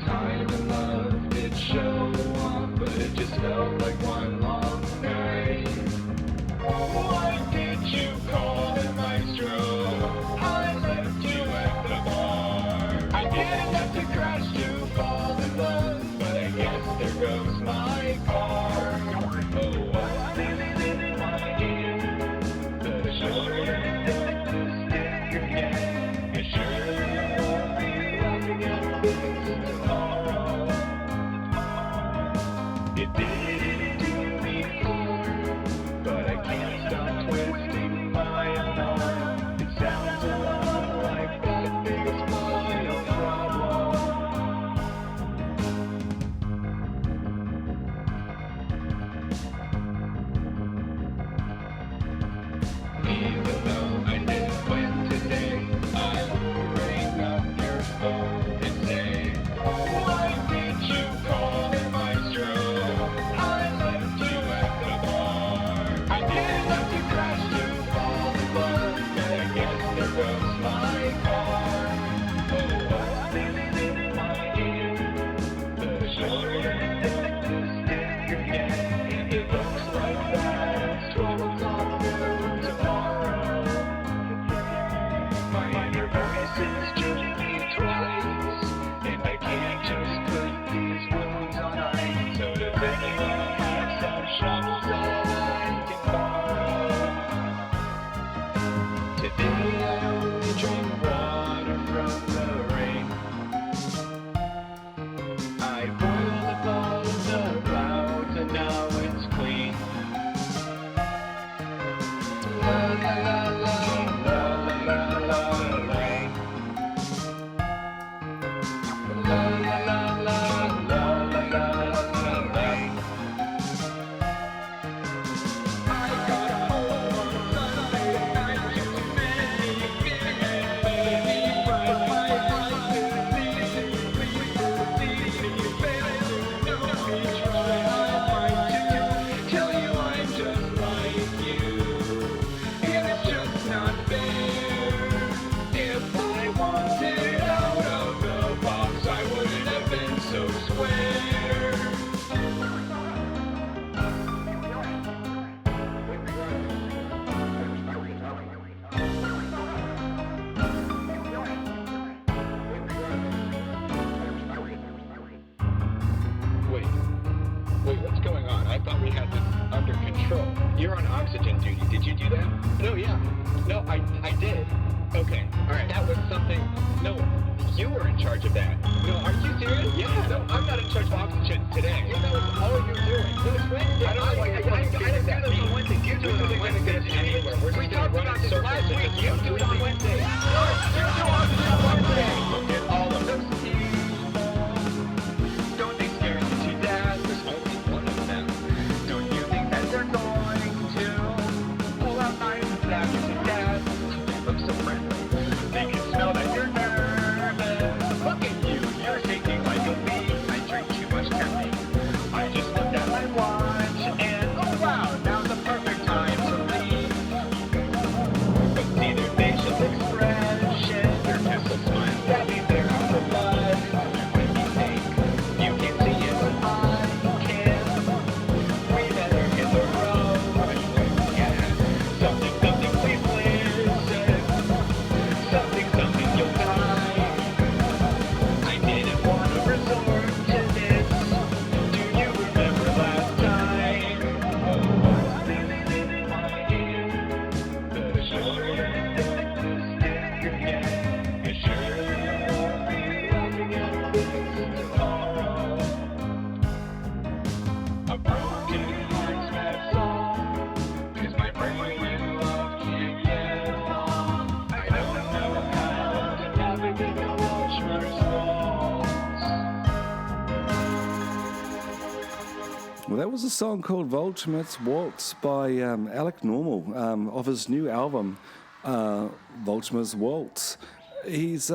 time and love did show up, but it just felt like one long night. Why did you call the maestro? I left you at the bar. I didn't have to crash to fall in love, but I guess there goes my car. Oh, what's in my hand? The shoulder that the stick again. You sure you'll be laughing at this tomorrow? It didn't do me harm, but I can't stop twisting my arm. It sounds a lot like that big smile problem. Even though I didn't win today, I will ring up your phone and say, why did you call the maestro? I left you at the bar. I didn't have to crash to fall in love, but I guess there goes my car. Oh, what's in my hand? The shoulder that the stick again. It looks like that's 12 o'clock noon tomorrow. My inner voice is judging me twice, and I can't just put these wounds on ice. So does anyone have some shovels I can borrow? Today I only drink water from the rain. I boiled up all of the clouds and now it's clean. La la la la la la la la rain. La la la la la la la rain. I got home on Sunday night just many baby, but my life is easy, baby. No need try, I'm right to tell you I'm just like you, and it's just not fair. If I wanted out of the box, I wouldn't have been so square. Wait, what's going on? I thought we had this under control. You're on oxygen duty. Did you do that? No, yeah. No, I did. Okay, all right. That was something. No, you were in charge of that. No, are you serious? Yeah. No, I'm not in charge of oxygen today. Yeah, that was all you were doing. It was Wednesday. I don't know why you're going to do that on Wednesday. You do it on Wednesday anywhere. We talked about this last week. You do it on Wednesday. No, you do oxygen on Wednesday. Look at all of those people. Don't they scare you to death? There's only one of them. Don't you think that they're going to pull out knives and stab you to death? They look so friendly. They can smell that you're nervous. Look at you, you're shaking like a leaf. I drink too much caffeine. I just looked at my watch and oh wow, now's the perfect time to leave. But see their facial expression, they're just a smile. That means they're out for blood. When you think you can see it, but I can. We better hit the road. Yeah, something, please listen. Something, you'll die. I didn't want to resort to this. Do you remember last time? Oh, what's in my hand? The shoulder that the stick again. You sure you'll be laughing at this tomorrow? A broken heart's that song, 'cause my brain and love can't get along. I don't know how to navigate the Weltschmerz Waltz. Well, that was a song called Weltschmerz Waltz by Alec Normal of his new album, Weltschmerz Waltz. He's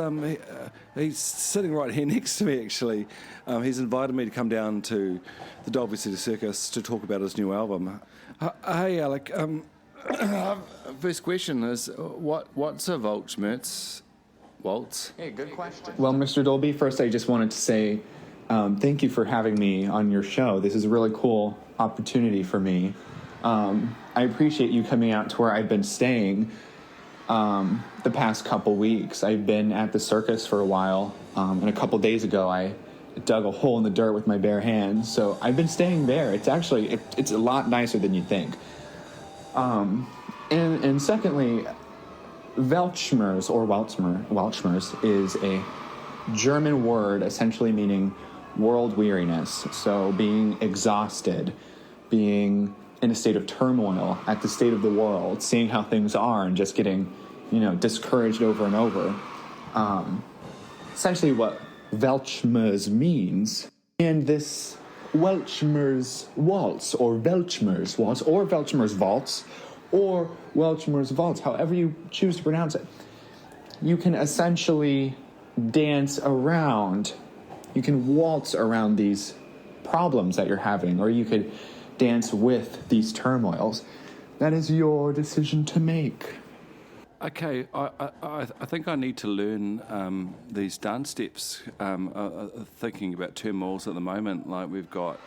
sitting right here next to me, actually. He's invited me to come down to the Dolby City Circus to talk about his new album. Hey, Alec. First question is, what's a Weltschmerz Waltz? Hey, good question. Well, Mr. Dolby, first I just wanted to say Thank you for having me on your show. This is a really cool opportunity for me. I appreciate you coming out to where I've been staying the past couple weeks. I've been at the circus for a while, and a couple days ago I dug a hole in the dirt with my bare hands. So I've been staying there. It's actually, it's a lot nicer than you think. And secondly, Weltschmerz or Weltschmerz is a German word essentially meaning world weariness. So being exhausted, being in a state of turmoil at the state of the world, seeing how things are and just getting, discouraged over and over. Essentially what Weltschmerz means. And this Weltschmerz Waltz or Weltschmerz Waltz or Weltschmerz Waltz or Weltschmerz Waltz, however you choose to pronounce it, you can essentially dance around, you can waltz around these problems that you're having, or you could dance with these turmoils. That is your decision to make. Okay, I think I need to learn these dance steps. Thinking about turmoils at the moment, like we've got,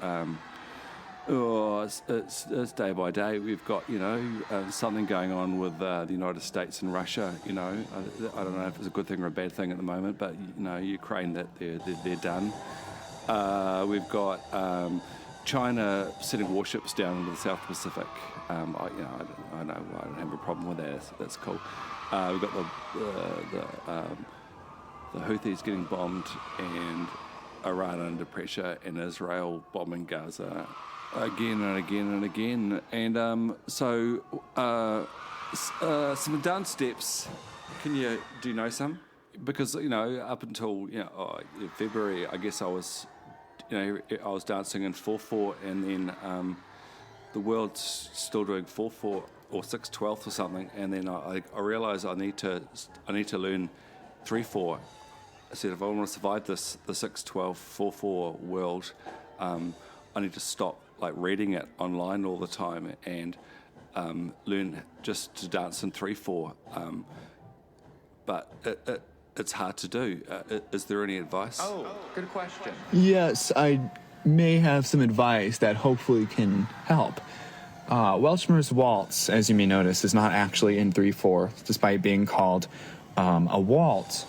it's day by day. We've got, something going on with the United States and Russia. I don't know if it's a good thing or a bad thing at the moment, but Ukraine, that they're done. We've got China sending warships down into the South Pacific. I don't have a problem with that. That's cool. We've got the Houthis getting bombed, and Iran under pressure, and Israel bombing Gaza again and again and again. And some dance steps. Do you know some? Because up until February, I guess I was dancing in 4/4, and then the world's still doing 4/4 or 6/12 or something, and then I realised I need to learn 3/4. I said if I want to survive the 6/12 4/4 world, I need to stop reading it online all the time and learn just to dance in 3/4. But it's hard to do. Is there any advice? Oh, good question. Yes, I may have some advice that hopefully can help. Weltschmerz Waltz, as you may notice, is not actually in 3/4, despite being called a waltz.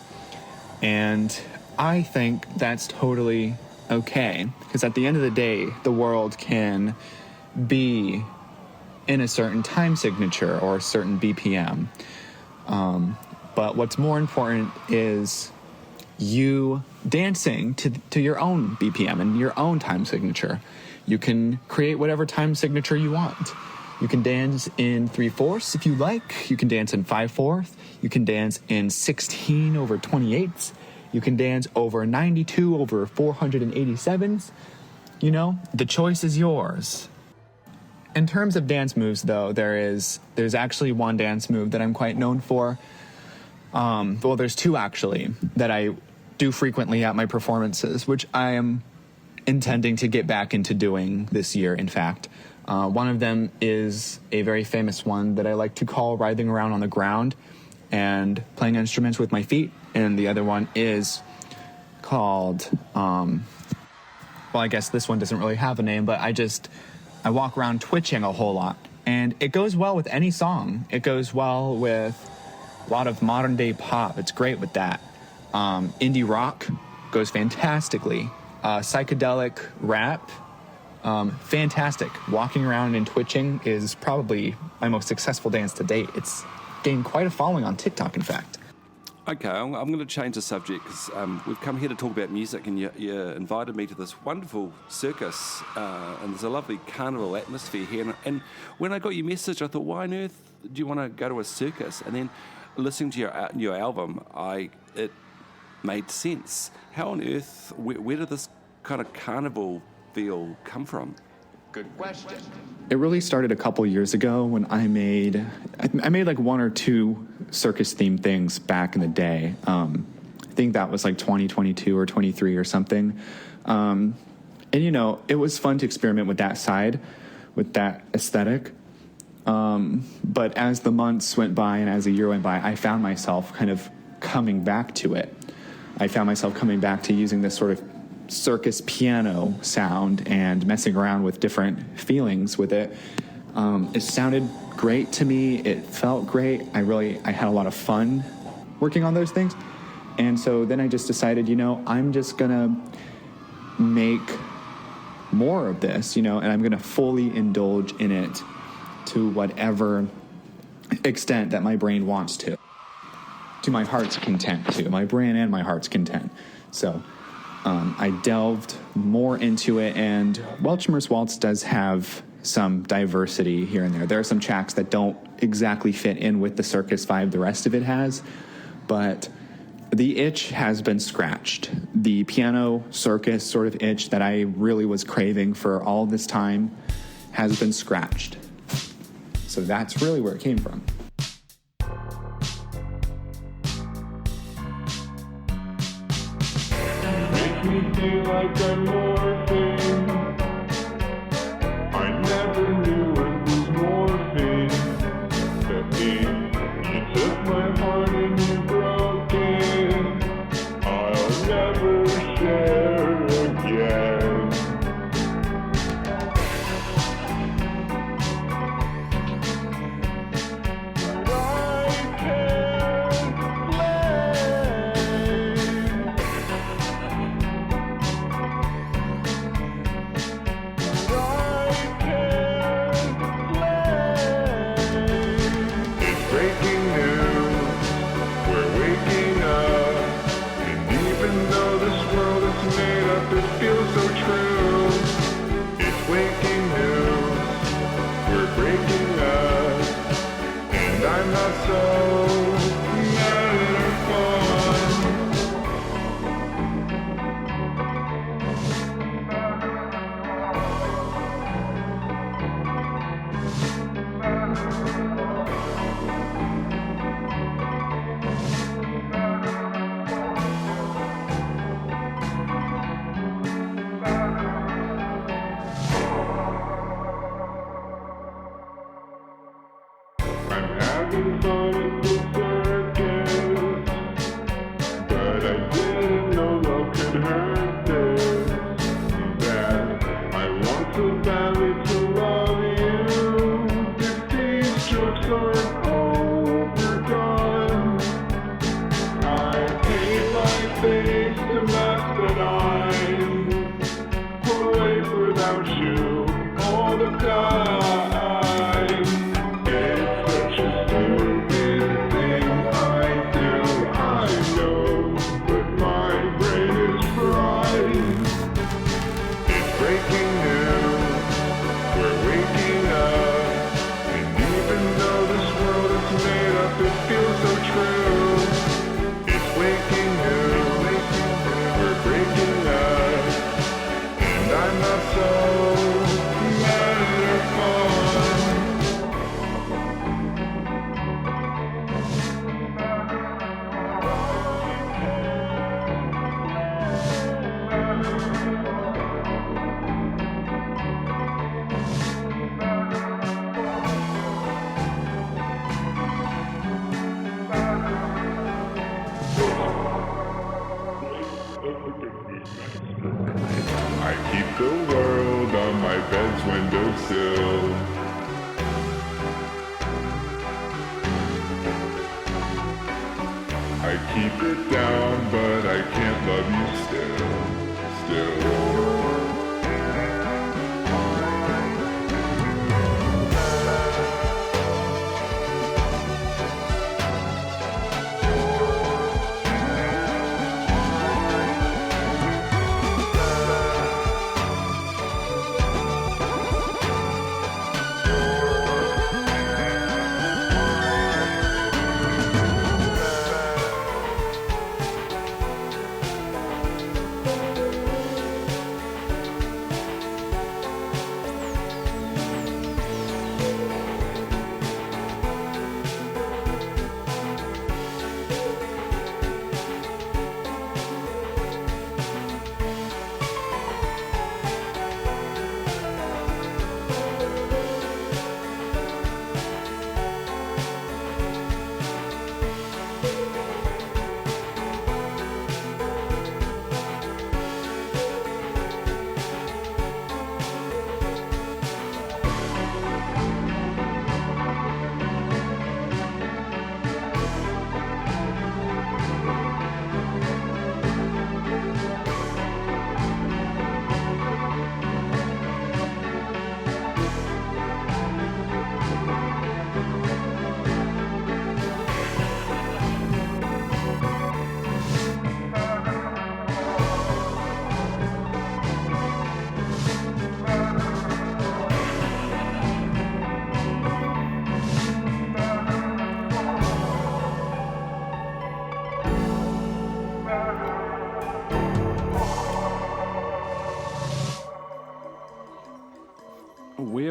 And I think that's totally okay, because at the end of the day, the world can be in a certain time signature or a certain BPM. But what's more important is you dancing to your own BPM and your own time signature. You can create whatever time signature you want. You can dance in 3/4 if you like. You can dance in 5/4. You can dance in 16 over 28s. You can dance over 92 over 487s. The choice is yours. In terms of dance moves, though, there's actually one dance move that I'm quite known for. Well, there's two actually that I do frequently at my performances, which I am intending to get back into doing this year, in fact. One of them is a very famous one that I like to call writhing around on the ground and playing instruments with my feet. And the other one is called, I guess this one doesn't really have a name, but I walk around twitching a whole lot. And it goes well with any song. It goes well with a lot of modern day pop. It's great with that. Indie rock goes fantastically. Psychedelic rap, fantastic. Walking around and twitching is probably my most successful dance to date. It's gained quite a following on TikTok, in fact. Okay, I'm going to change the subject because we've come here to talk about music, and you invited me to this wonderful circus, and there's a lovely carnival atmosphere here. And when I got your message, I thought, why on earth do you want to go to a circus? And then listening to your album, it made sense. How on earth, where did this kind of carnival feel come from? Good question. It really started a couple years ago when I made like one or two circus-themed things back in the day. I think that was like 2022 or 23 or something. And, it was fun to experiment with that side, with that aesthetic. But as the months went by and as the year went by, I found myself kind of coming back to it. I found myself coming back to using this sort of circus piano sound and messing around with different feelings with it. It sounded great to me. It felt great. I had a lot of fun working on those things. And so then I just decided, I'm just going to make more of this, and I'm going to fully indulge in it to whatever extent that my brain wants to my heart's content, to my brain and my heart's content. So I delved more into it, and Weltschmerz Waltz does have some diversity here and there. There are some tracks that don't exactly fit in with the circus vibe the rest of it has, but the itch has been scratched. The piano circus sort of itch that I really was craving for all this time has been scratched. So that's really where it came from. Make me feel like I'm morphine. I never knew it was morphine. You took my heart and you broke it. I'll never share again. But I can't play. It's breaking news, we're waking up, and even though this world is made up, it feels so true. It's waking news, we're breaking up, and I'm not so mad at fun. I'm having fun at the circus, but I didn't know love could hurt this. That I want so badly to love you. If these jokes aren't overdone, I paint my face to mask that I'm awake without you all the time. It's such a stupid thing I do, I know, but my brain is fried. It's breaking news, we're waking up, and even though this world is made up, it feels so true. It's waking news, we're breaking up, and I'm not so mad at fun. I keep the world on my bed's windowsill. I keep it down, but I can't love you still.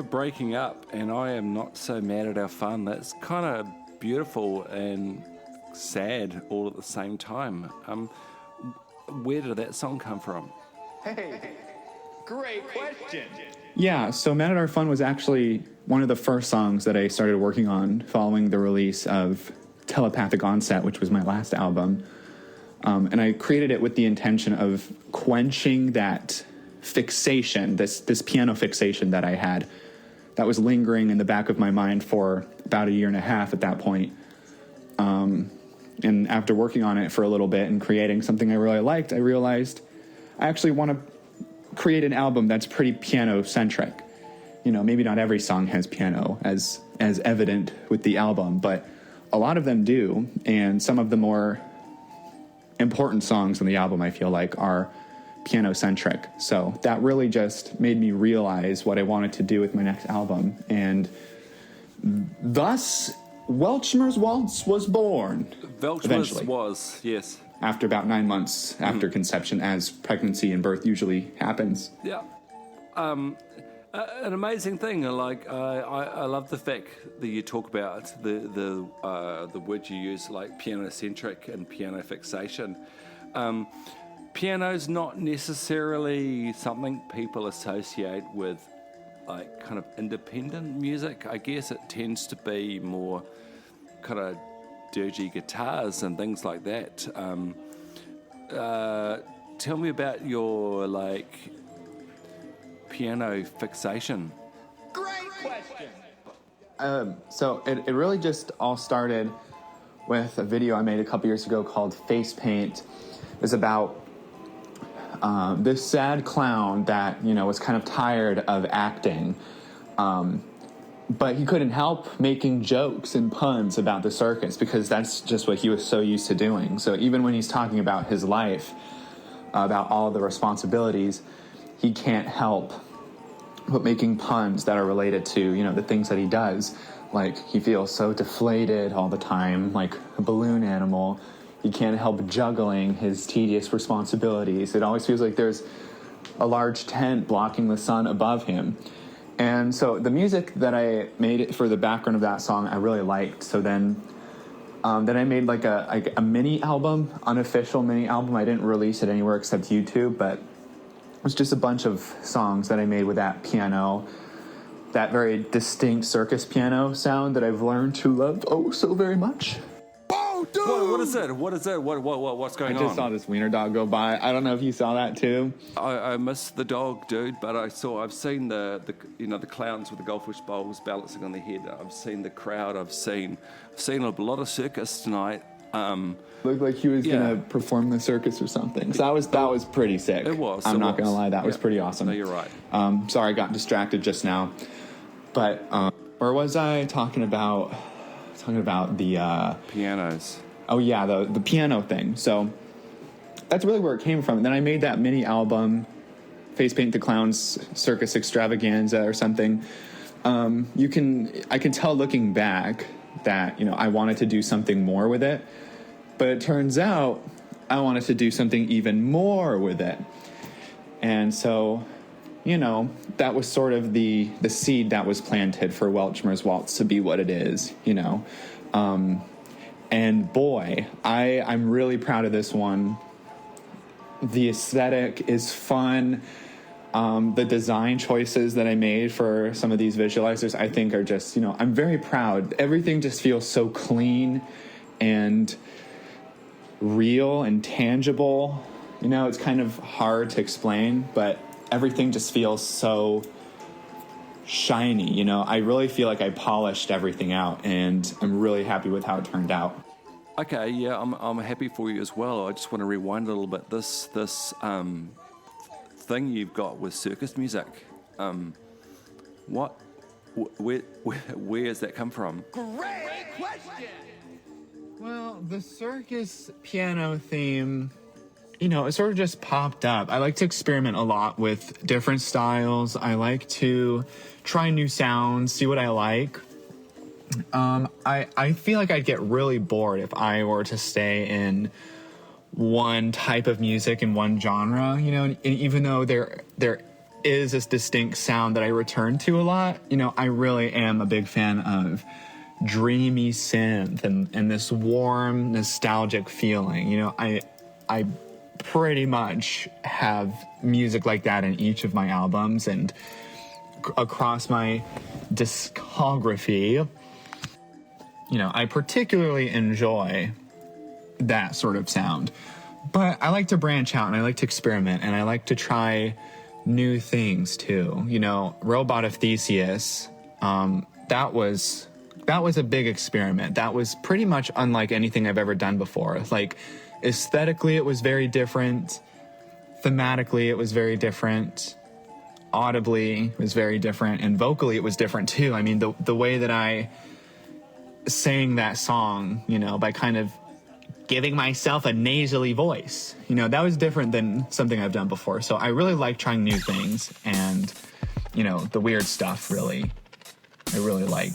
breaking up, and I am not so mad at our fun. That's kind of beautiful and sad all at the same time. Where did that song come from? Hey, great question. Yeah, so Mad at Our Fun was actually one of the first songs that I started working on following the release of Telepathic Onset, which was my last album. And I created it with the intention of quenching that fixation, this piano fixation that I had that was lingering in the back of my mind for about a year and a half at that point. And after working on it for a little bit and creating something I really liked, I realized I actually want to create an album that's pretty piano-centric. You know, maybe not every song has piano as evident with the album, but a lot of them do, and some of the more important songs on the album, I feel like, are piano-centric. So that really just made me realize what I wanted to do with my next album, and thus Weltschmerz Waltz was born. Weltschmerz was, yes. After about 9 months after conception, as pregnancy and birth usually happens. Yeah. An amazing thing. Like I love the fact that you talk about the word you use, like piano-centric and piano fixation. Piano's not necessarily something people associate with like kind of independent music. I guess it tends to be more kind of dirgy guitars and things like that. Tell me about your like piano fixation. Great question. So it really just all started with a video I made a couple years ago called Face Paint. It was about this sad clown that, you know, was kind of tired of acting. But he couldn't help making jokes and puns about the circus because that's just what he was so used to doing. So even when he's talking about his life, about all the responsibilities, he can't help but making puns that are related to, you know, the things that he does. Like, he feels so deflated all the time, like a balloon animal. He can't help juggling his tedious responsibilities. It always feels like there's a large tent blocking the sun above him. And so the music that I made for the background of that song, I really liked. So then I made like a mini album, unofficial mini album. I didn't release it anywhere except YouTube, but it was just a bunch of songs that I made with that piano, that very distinct circus piano sound that I've learned to love oh so very much. Oh, dude! What is it? What's going on? I just saw this wiener dog go by. I don't know if you saw that too. I missed the dog, dude, but I've seen the clowns with the goldfish bowls balancing on their head. I've seen the crowd. I've seen a lot of circus tonight. Looked like he was gonna perform the circus or something. So that was pretty sick. It was. I'm not gonna lie, that was pretty awesome. No, you're right. Sorry, I got distracted just now. But where was I talking about? The pianos. Oh yeah, the piano thing. So that's really where it came from. And then I made that mini album, Face Paint the Clown's Circus Extravaganza or something. I can tell looking back that, you know, I wanted to do something more with it, but it turns out I wanted to do something even more with it. And so, you know, that was sort of the seed that was planted for Weltschmerz Waltz to be what it is, you know. And boy, I'm really proud of this one. The aesthetic is fun. The design choices that I made for some of these visualizers, I think, are just, you know, I'm very proud. Everything just feels so clean and real and tangible. You know, it's kind of hard to explain, but everything just feels so shiny. You know, I really feel like I polished everything out, and I'm really happy with how it turned out. Okay, yeah, I'm happy for you as well. I just want to rewind a little bit. This thing you've got with circus music, where has that come from? Great question! Well, the circus piano theme, you know, it sort of just popped up. I like to experiment a lot with different styles. I like to try new sounds, see what I like. I feel like I'd get really bored if I were to stay in one type of music in one genre, you know, and even though they're is this distinct sound that I return to a lot. You know, I really am a big fan of dreamy synth and this warm, nostalgic feeling. You know, I pretty much have music like that in each of my albums and across my discography. You know, I particularly enjoy that sort of sound. But I like to branch out and I like to experiment and I like to try new things too. You know, Robot of Theseus, that was a big experiment. That was pretty much unlike anything I've ever done before. Like, aesthetically, it was very different. Thematically, it was very different. Audibly, it was very different. And vocally, it was different too. I mean, the way that I sang that song, you know, by kind of giving myself a nasally voice, you know, that was different than something I've done before. So I really like trying new things, and, you know, the weird stuff I really like.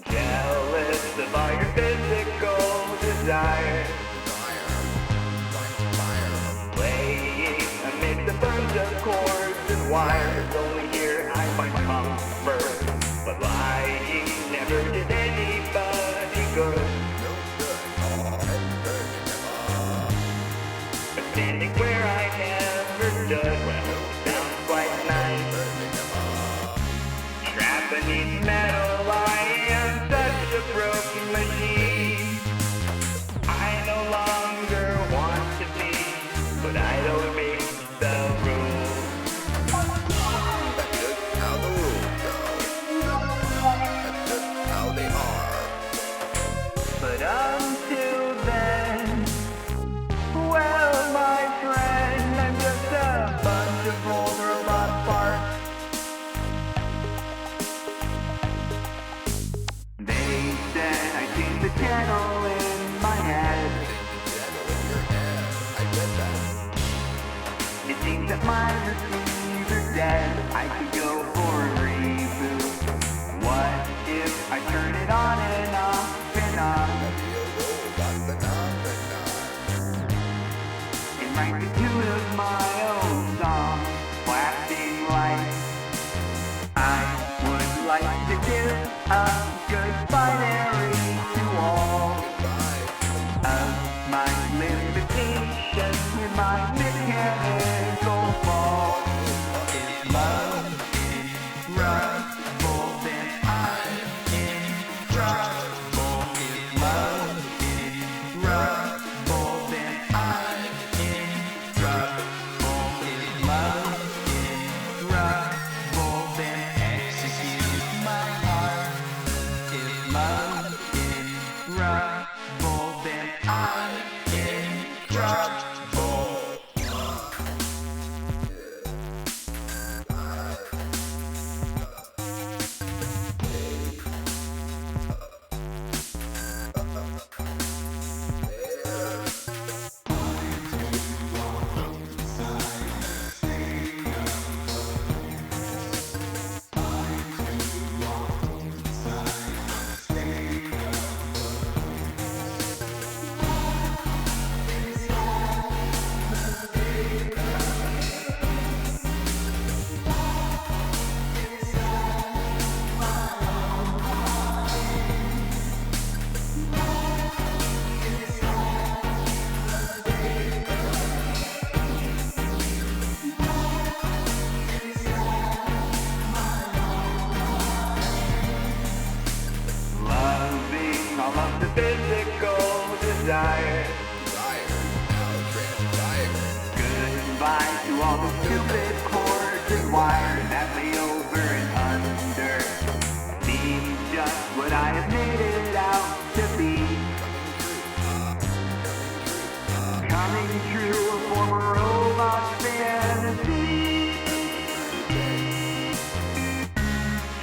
Jealous of all your physical desires, playing amidst a bunch of cords and wires. Only here I find comfort, but lying never did anybody good. But standing where I never stood, well, sounds quite nice. Trapped beneath metal, I am such a broken machine. I no longer want to be, but I don't make the rules. That's just how the rules go. That's just how they are. But until then, well, my friend, I'm just a bunch of old robot parts. They said I changed the channel in my head. It seems that my receiver's dead. I could go for a reboot. What if I turn it on and off and on? And write the tune of my own song, blasting lights. I would like to give a good binary to all of my limitations with my mechanical fault. If love is trouble, then I'm in trouble. If love is trouble, then I'm in trouble. If love is trouble, then execute my heart. If love is trouble, then I'm in trouble. Loving all of the physical desire. Goodbye to all the stupid cords and wires that lay over and under. Seems just what I have made it out to be. Coming true, a former robot fantasy.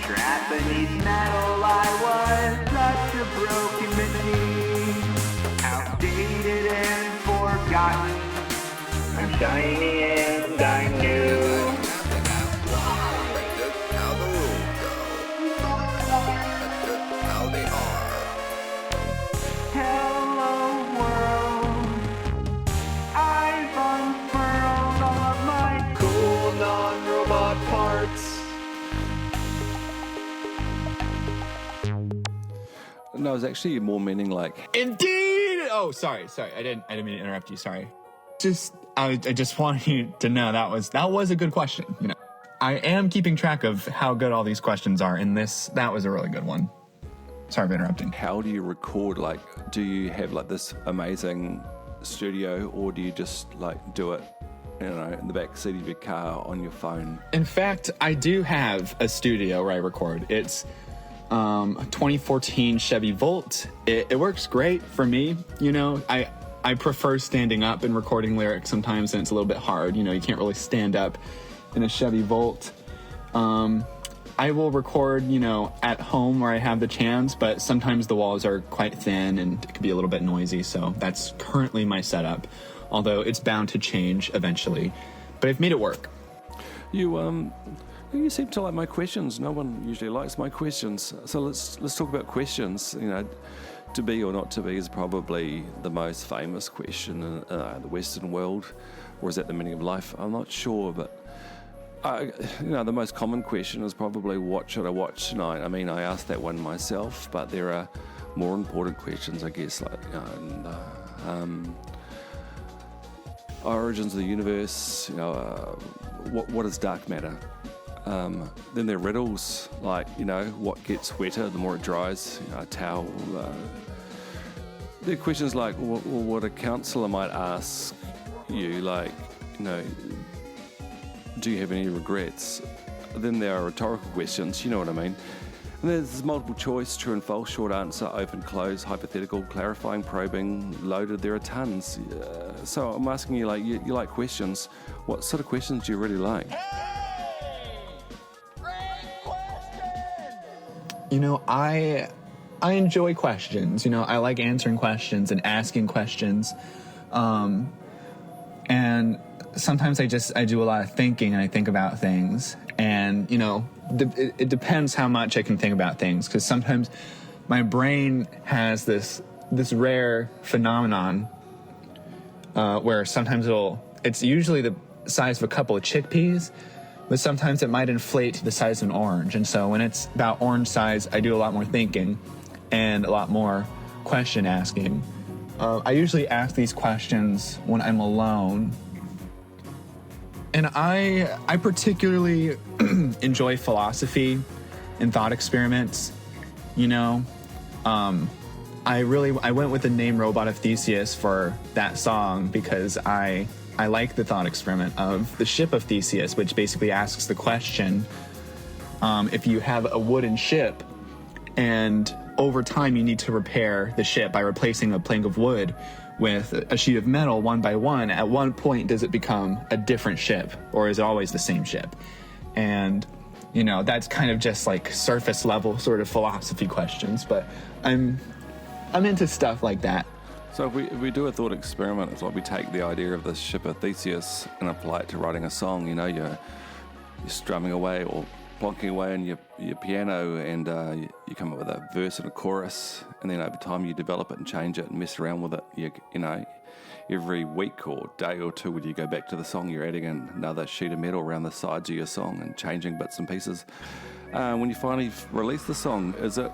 Trapped beneath metal, I was such a broken machine. Outdated and forgotten. I'm shiny and I'm new. That's just how the rules go. That's just how they are. Hello world. I've unfurled all of my cool no, it was actually more meaning like... Indeed! Oh, sorry. I didn't mean to interrupt you. Sorry. I just wanted you to know that was a good question. You know, I am keeping track of how good all these questions are, and that was a really good one. Sorry for interrupting. How do you record? Like, do you have like this amazing studio, or do you just like do it, you know, in the back seat of your car on your phone? In fact, I do have a studio where I record. It's a 2014 Chevy Volt. It works great for me. You know, I prefer standing up and recording lyrics sometimes, and it's a little bit hard. You know, you can't really stand up in a Chevy Volt. I will record, you know, at home where I have the chance, but sometimes the walls are quite thin and it can be a little bit noisy, so that's currently my setup, although it's bound to change eventually. But I've made it work. You seem to like my questions. No one usually likes my questions. So let's talk about questions. You know, to be or not to be is probably the most famous question in the Western world, or is that the meaning of life? I'm not sure, but the most common question is probably what should I watch tonight? I mean, I asked that one myself, but there are more important questions, I guess, like origins of the universe. You know, what is dark matter? Then there are riddles, like, you know, what gets wetter the more it dries? You know, a towel. There are questions like what a counsellor might ask you, like, you know, do you have any regrets? Then there are rhetorical questions, you know what I mean. And there's multiple choice, true and false, short answer, open, close, hypothetical, clarifying, probing, loaded. There are tons. So I'm asking you, like, you like questions. What sort of questions do you really like? You know, I enjoy questions. You know, I like answering questions and asking questions. And sometimes I do a lot of thinking, and I think about things. And, you know, it depends how much I can think about things, because sometimes my brain has this rare phenomenon where sometimes it's usually the size of a couple of chickpeas, but sometimes it might inflate to the size of an orange. And so when it's about orange size, I do a lot more thinking and a lot more question asking. I usually ask these questions when I'm alone. And I particularly enjoy philosophy and thought experiments. You know, I went with the name Robot of Theseus for that song because I like the thought experiment of the ship of Theseus, which basically asks the question, if you have a wooden ship and over time you need to repair the ship by replacing a plank of wood with a sheet of metal one by one, at one point does it become a different ship, or is it always the same ship? And, you know, that's kind of just like surface level sort of philosophy questions, but I'm into stuff like that. So if we do a thought experiment, it's like we take the idea of the ship of Theseus and apply it to writing a song. You know, you're strumming away or plonking away on your piano, and you come up with a verse and a chorus, and then over time you develop it and change it and mess around with it. You know, every week or day or two when you go back to the song, you're adding another sheet of metal around the sides of your song and changing bits and pieces. When you finally release the song, is it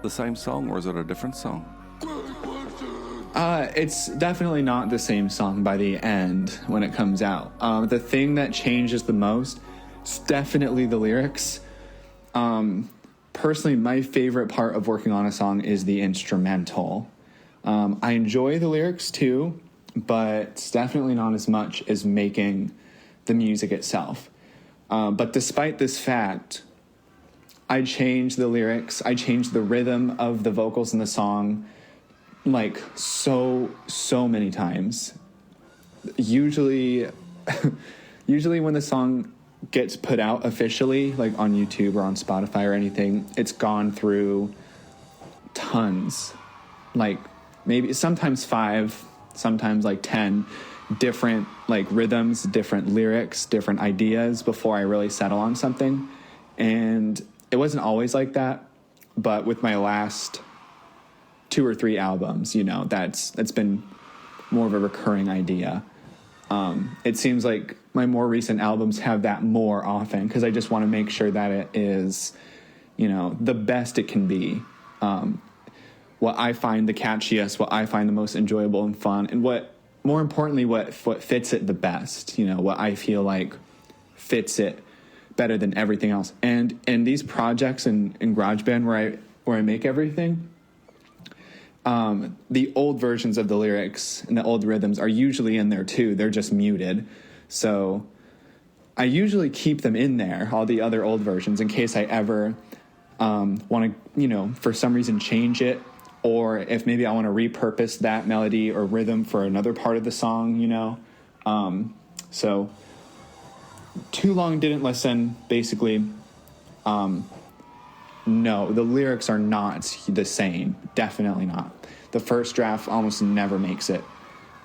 the same song or is it a different song? It's definitely not the same song by the end when it comes out. The thing that changes the most is definitely the lyrics. Personally, my favorite part of working on a song is the instrumental. I enjoy the lyrics too, but it's definitely not as much as making the music itself. But despite this fact, I changed the lyrics, I changed the rhythm of the vocals in the song like so many times. Usually when the song gets put out officially, like on YouTube or on Spotify or anything, it's gone through tons, like maybe sometimes 5, sometimes like 10 different like rhythms, different lyrics, different ideas before I really settle on something. And it wasn't always like that, but with my last 2 or 3 albums, you know, that's been more of a recurring idea. It seems like my more recent albums have that more often because I just want to make sure that it is, you know, the best it can be. what I find the catchiest, what I find the most enjoyable and fun, and more importantly, what fits it the best, what I feel like fits it better than everything else. And in these projects in GarageBand where I make everything, the old versions of the lyrics and the old rhythms are usually in there too. They're just muted. So I usually keep them in there, all the other old versions, in case I ever want to, for some reason change it, or if maybe I want to repurpose that melody or rhythm for another part of the song, So Too Long Didn't Listen, basically, no, the lyrics are not the same. Definitely not. The first draft almost never makes it.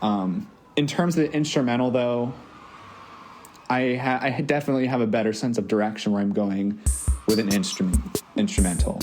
In terms of the instrumental, though, I definitely have a better sense of direction where I'm going with an instrumental.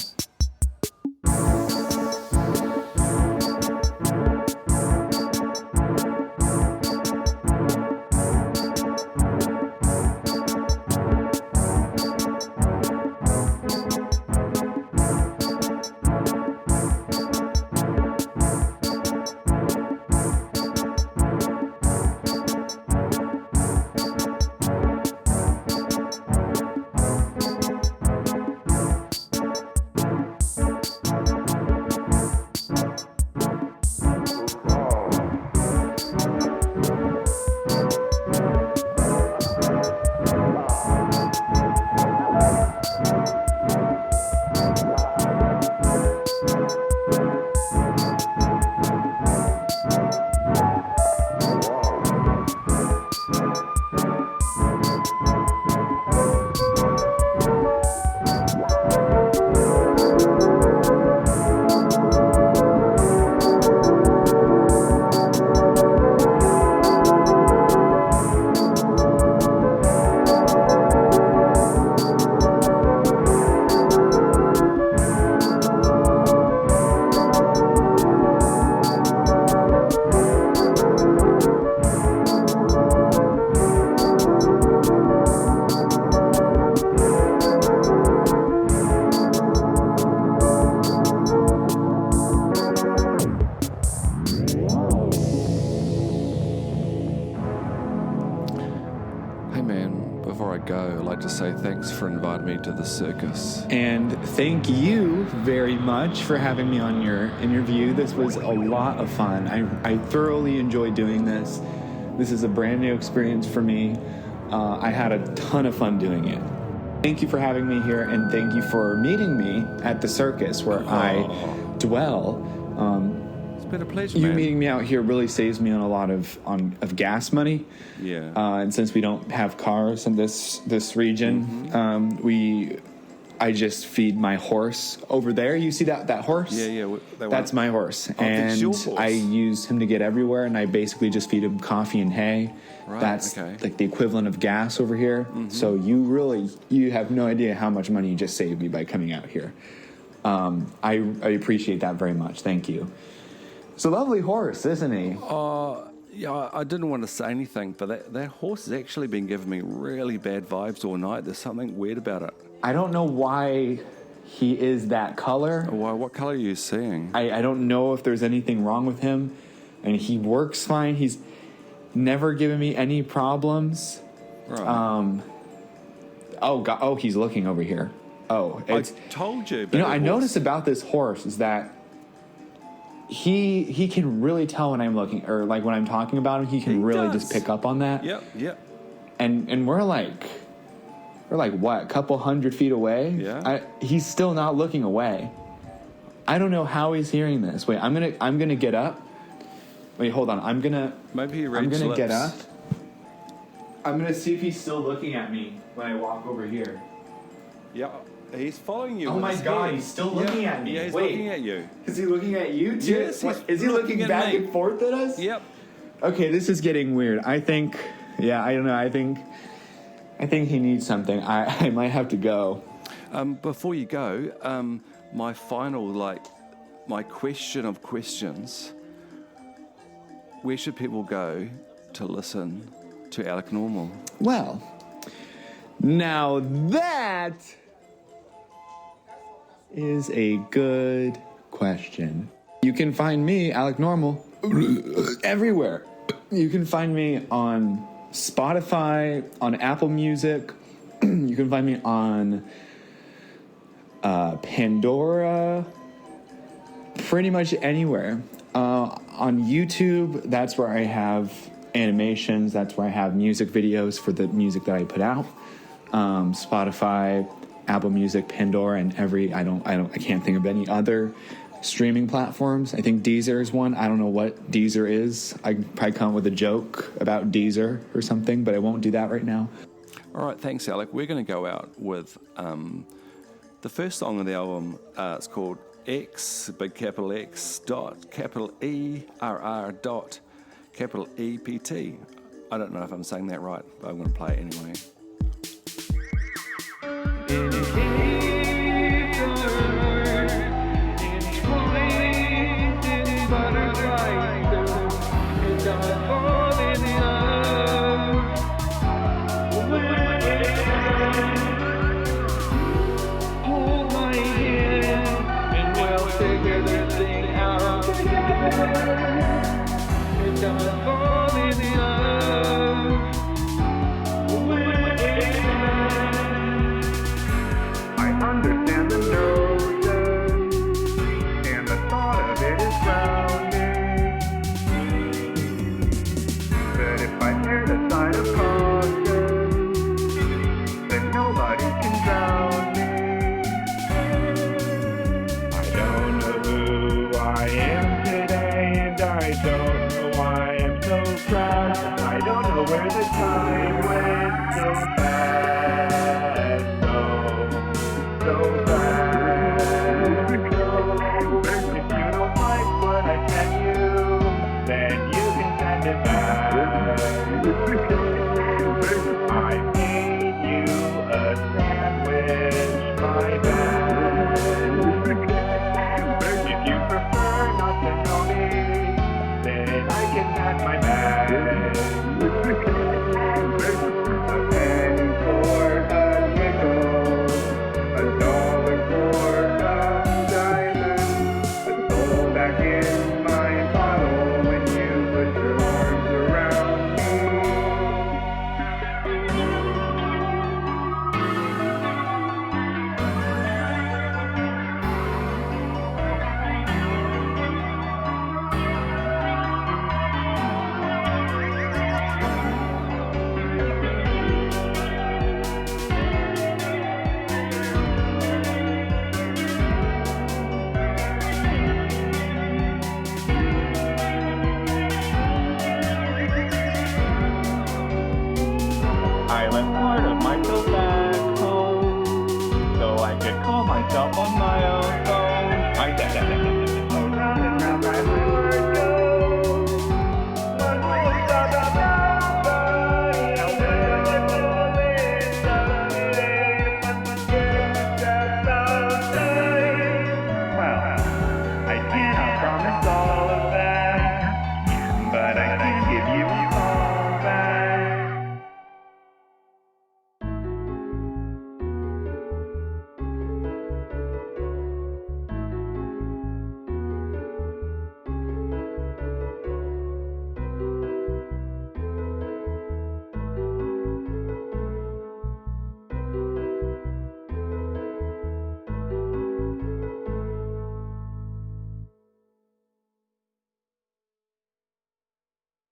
Thanks for inviting me to the circus. And thank you very much for having me on your interview. This was a lot of fun. I thoroughly enjoyed doing this. This is a brand new experience for me. I had a ton of fun doing it. Thank you for having me here, and thank you for meeting me at the circus where I dwell. It's been a pleasure, You man. meeting me out here really saves me on a lot of gas money. Yeah. And since we don't have cars in this region, I just feed my horse over there. You see that horse? Yeah. That's my horse. That's And your horse. I use him to get everywhere, and I basically just feed him coffee and hay. Right, That's okay. like the equivalent of gas over here. So you have no idea how much money you just saved me by coming out here. I appreciate that very much. Thank you. It's a lovely horse, isn't he? Yeah, I didn't want to say anything, but that horse has actually been giving me really bad vibes all night. There's something weird about it. I don't know why he is that color. Why? What color are you seeing? I don't know if there's anything wrong with him. And he works fine. He's never given me any problems. Right. Oh, he's looking over here. Oh, I told you. I noticed about this horse is that he can really tell when I'm looking, or like when I'm talking about him, he can really just pick up on that. Yep. And we're like what, a couple 100 feet away? Yeah. He's still not looking away. I don't know how he's hearing this. Wait, I'm gonna get up. Wait, hold on. Maybe he I'm reads gonna lips. get up. I'm gonna see if he's still looking at me when I walk over here. Yeah, he's following you. Oh with my his God, head. he's still looking at me. Yeah, he's Wait. looking at you. Is he looking at you too? Yes, he's Is he looking looking at back me. and forth at us? Yep. Okay, this is getting weird. I don't know. I think he needs something. I might have to go. Before you go, my final, my question of questions, where should people go to listen to Alec Normal? Well, now that is a good question. You can find me, Alec Normal, everywhere. You can find me on Spotify, on Apple Music. You can find me on Pandora, pretty much anywhere. On YouTube, that's where I have animations. That's where I have music videos for the music that I put out. Spotify, Apple Music, Pandora, and I can't think of any other streaming platforms. I think Deezer is one. I don't know what Deezer is. I can probably come up with a joke about Deezer or something, but I won't do that right now. All right, thanks, Alec. We're going to go out with the first song of the album. It's called X, big capital X, dot, capital ERR, dot, capital EPT. I don't know if I'm saying that right, but I'm going to play it anyway. Where the time went so fast, so fast. If you don't like what I sent you, then you can send it back. I made you a sandwich, my bad. If you prefer not to know me, then I can add my bad.